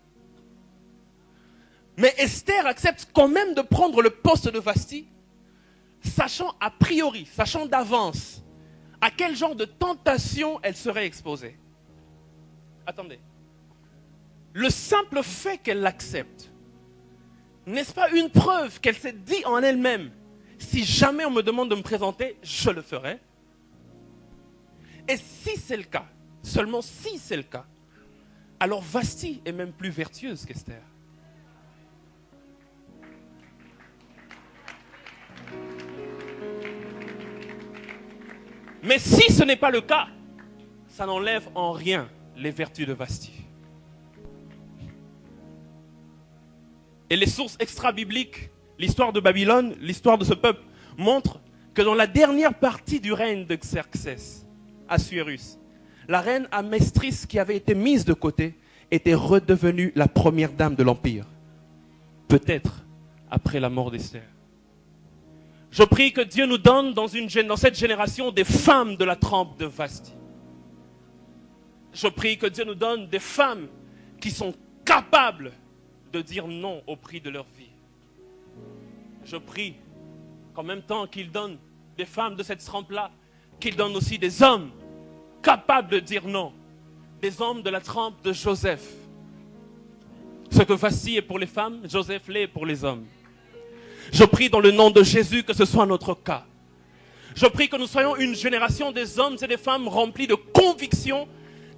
Mais Esther accepte quand même de prendre le poste de Vasti, sachant a priori, sachant d'avance, à quel genre de tentation elle serait exposée. Attendez. Le simple fait qu'elle l'accepte, n'est-ce pas une preuve qu'elle s'est dit en elle-même, si jamais on me demande de me présenter, je le ferai. Et si c'est le cas, seulement si c'est le cas, alors Vasti est même plus vertueuse qu'Esther. Mais si ce n'est pas le cas, ça n'enlève en rien les vertus de Vasti. Et les sources extra-bibliques, l'histoire de Babylone, l'histoire de ce peuple, montrent que dans la dernière partie du règne de Xerxès, Assuérus, la reine Amestris qui avait été mise de côté était redevenue la première dame de l'Empire. Peut-être après la mort d'Esther. Je prie que Dieu nous donne dans cette génération des femmes de la trempe de Vasti. Je prie que Dieu nous donne des femmes qui sont capables de dire non au prix de leur vie. Je prie qu'en même temps qu'il donne des femmes de cette trempe-là, qu'il donne aussi des hommes capables de dire non. Des hommes de la trempe de Joseph. Ce que Vasti est pour les femmes, Joseph l'est pour les hommes. Je prie dans le nom de Jésus que ce soit notre cas. Je prie que nous soyons une génération des hommes et des femmes remplis de conviction,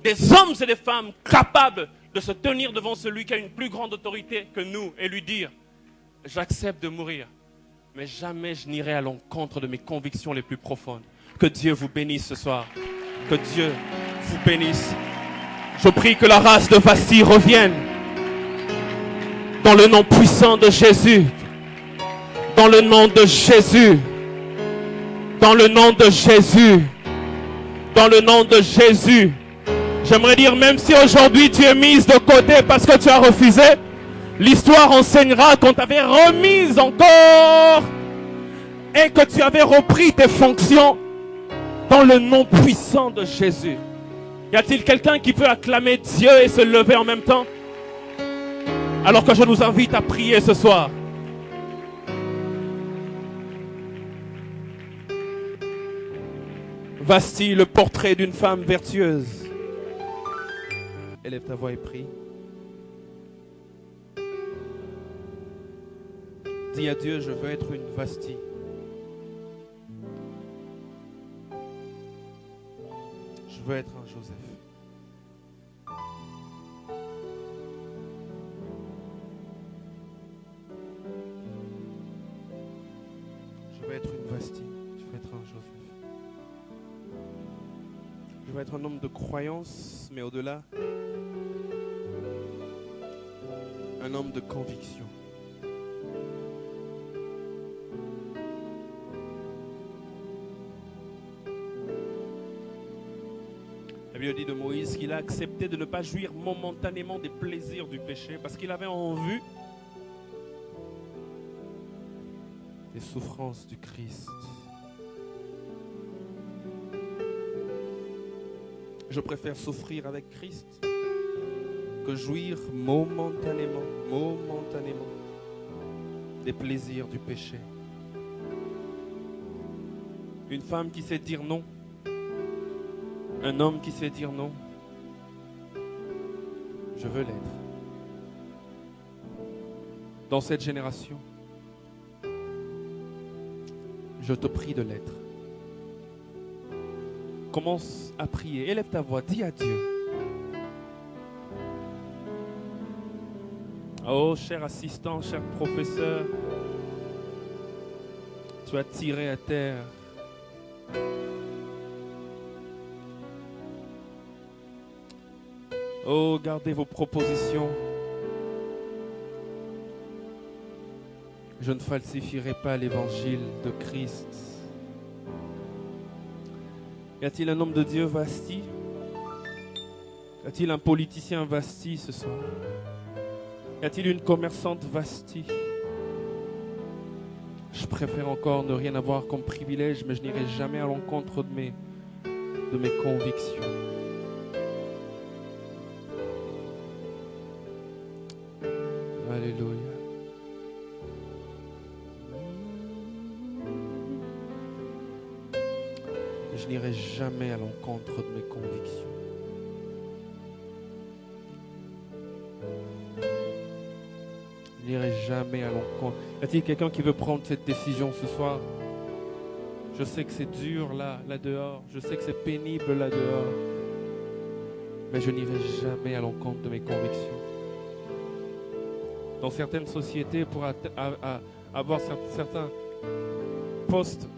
des hommes et des femmes capables de se tenir devant celui qui a une plus grande autorité que nous et lui dire « J'accepte de mourir, mais jamais je n'irai à l'encontre de mes convictions les plus profondes. » Que Dieu vous bénisse ce soir. Que Dieu vous bénisse. Je prie que la race de Vasti revienne dans le nom puissant de Jésus. Dans le nom de Jésus. Dans le nom de Jésus. Dans le nom de Jésus. J'aimerais dire, même si aujourd'hui tu es mise de côté parce que tu as refusé, l'histoire enseignera qu'on t'avait remise encore et que tu avais repris tes fonctions dans le nom puissant de Jésus. Y a-t-il quelqu'un qui peut acclamer Dieu et se lever en même temps? Alors que je nous invite à prier ce soir. Vasti, le portrait d'une femme vertueuse. Élève ta voix et prie. Dis à Dieu, je veux être une Vasti. Je veux être un Joseph. Je veux être une Vasti. Je veux être un Joseph. Je veux être un homme de croyance, mais au-delà, un homme de conviction. La Bible dit de Moïse qu'il a accepté de ne pas jouir momentanément des plaisirs du péché parce qu'il avait en vue les souffrances du Christ. Je préfère souffrir avec Christ que jouir momentanément des plaisirs du péché. Une femme qui sait dire non, un homme qui sait dire non, je veux l'être. Dans cette génération, je te prie de l'être. Commence à prier, élève ta voix, dis à Dieu, Oh, cher assistant, cher professeur, tu as tiré à terre. Oh, gardez vos propositions. Je ne falsifierai pas l'évangile de Christ. Y a-t-il un homme de Dieu vasti? Y a-t-il un politicien vasti ce soir? Y a-t-il une commerçante vasti? Je préfère encore ne rien avoir comme privilège, mais je n'irai jamais à l'encontre de mes convictions. Alléluia. Je n'irai jamais à l'encontre de mes convictions. Je n'irai jamais à l'encontre. Y a-t-il quelqu'un qui veut prendre cette décision ce soir? Je sais que c'est dur là dehors. Je sais que c'est pénible là dehors. Mais je n'irai jamais à l'encontre de mes convictions. Dans certaines sociétés, pour avoir certains postes,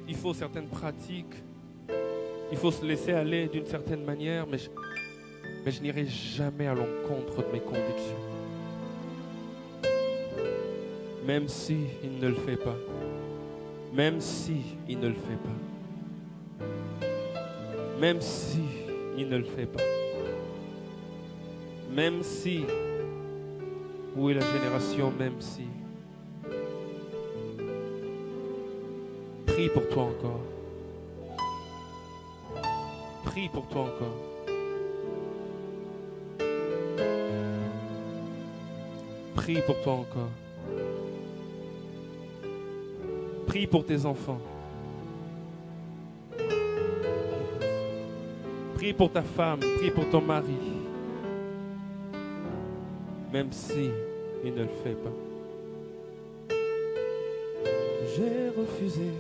il faut certaines pratiques. Il faut se laisser aller d'une certaine manière, mais je n'irai jamais à l'encontre de mes convictions. Même si il ne le fait pas. Même si il ne le fait pas. Même si il ne le fait pas. Même si. Où est la génération même si? Prie pour toi encore. Prie pour toi encore. Prie pour toi encore. Prie pour tes enfants. Prie pour ta femme. Prie pour ton mari. Même si il ne le fait pas. J'ai refusé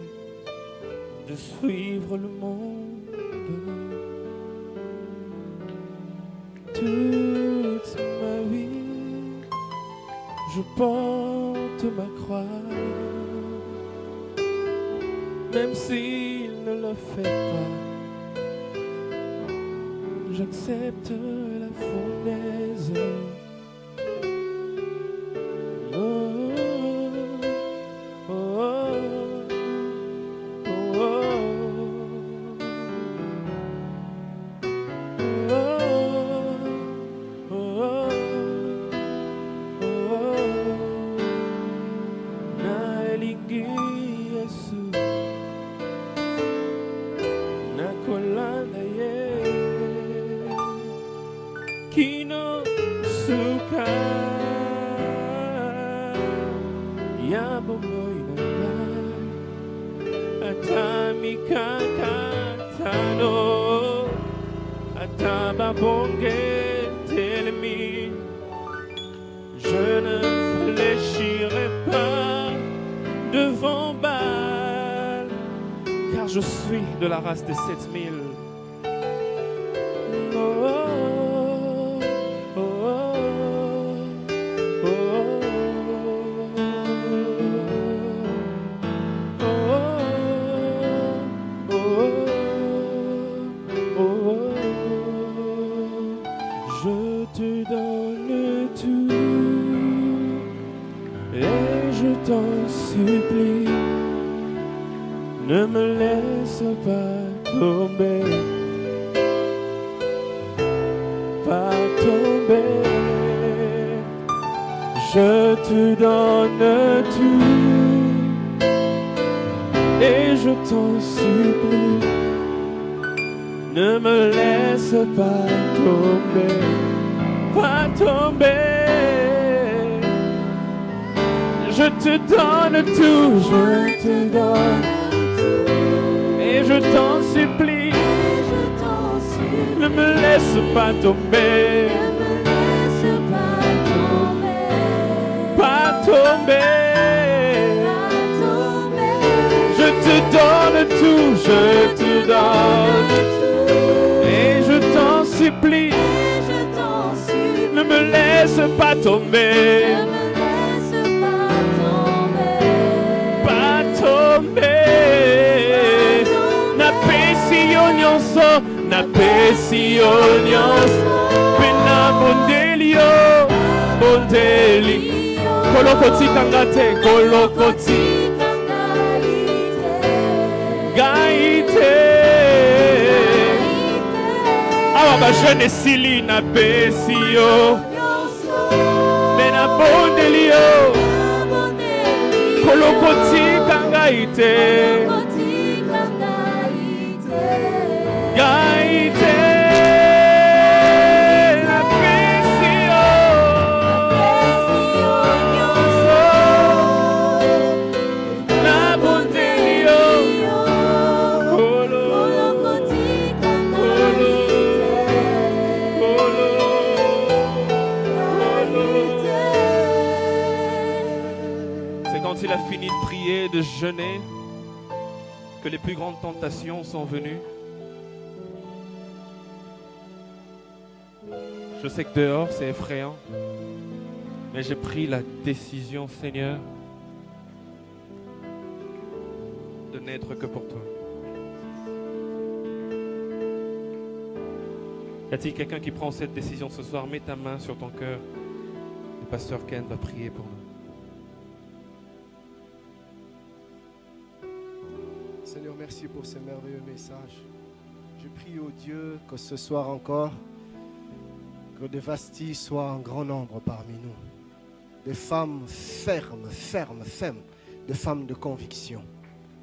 de suivre le monde. Toute ma vie, je porte ma croix. Même s'il ne le fait pas, j'accepte la fournaise. Je ne fléchirai pas devant Baal, car je suis de la race des 7000. Ne me laisse pas tomber, pas tomber. Je te donne tout et je t'en supplie. Ne me laisse pas tomber, pas tomber. Je te donne tout, je te donne. Et je t'en supplie, ne me laisse pas tomber, pas tomber. Je te donne tout, je te donne. Et je t'en supplie, ne me laisse laisse pas tomber. Pas tomber. Na pesi nyonso, na pesi nyonso. Pena bondelio, bondeli. Kolokoti kangate, kolokoti. Gaite. Awa ba jeune sili na pesi yo. Pena bondelio. Kolokoti kangaite. Gaite. Na pesi yo. Na bondelio. C'est quand il a fini de prier, de jeûner, que les plus grandes tentations sont venues. Je sais que dehors c'est effrayant, mais j'ai pris la décision, Seigneur, de n'être que pour toi. Y a-t-il quelqu'un qui prend cette décision ce soir? Mets ta main sur ton cœur. Le pasteur Ken va prier pour nous. Seigneur, merci pour ce merveilleux message. Je prie au Dieu que ce soir encore, que des vastis soient en grand nombre parmi nous. Des femmes fermes, des femmes de conviction.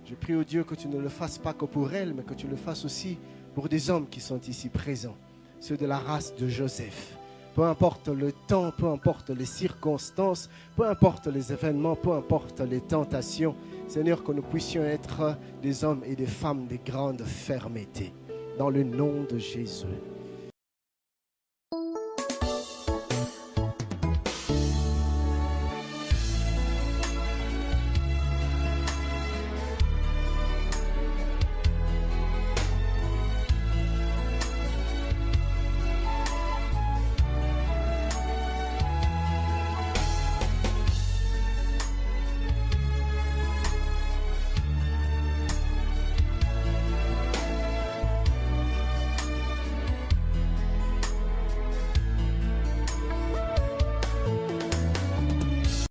Je prie au Dieu que tu ne le fasses pas que pour elles, mais que tu le fasses aussi pour des hommes qui sont ici présents. Ceux de la race de Joseph. Peu importe le temps, peu importe les circonstances, peu importe les événements, peu importe les tentations, Seigneur, que nous puissions être des hommes et des femmes de grande fermeté. Dans le nom de Jésus.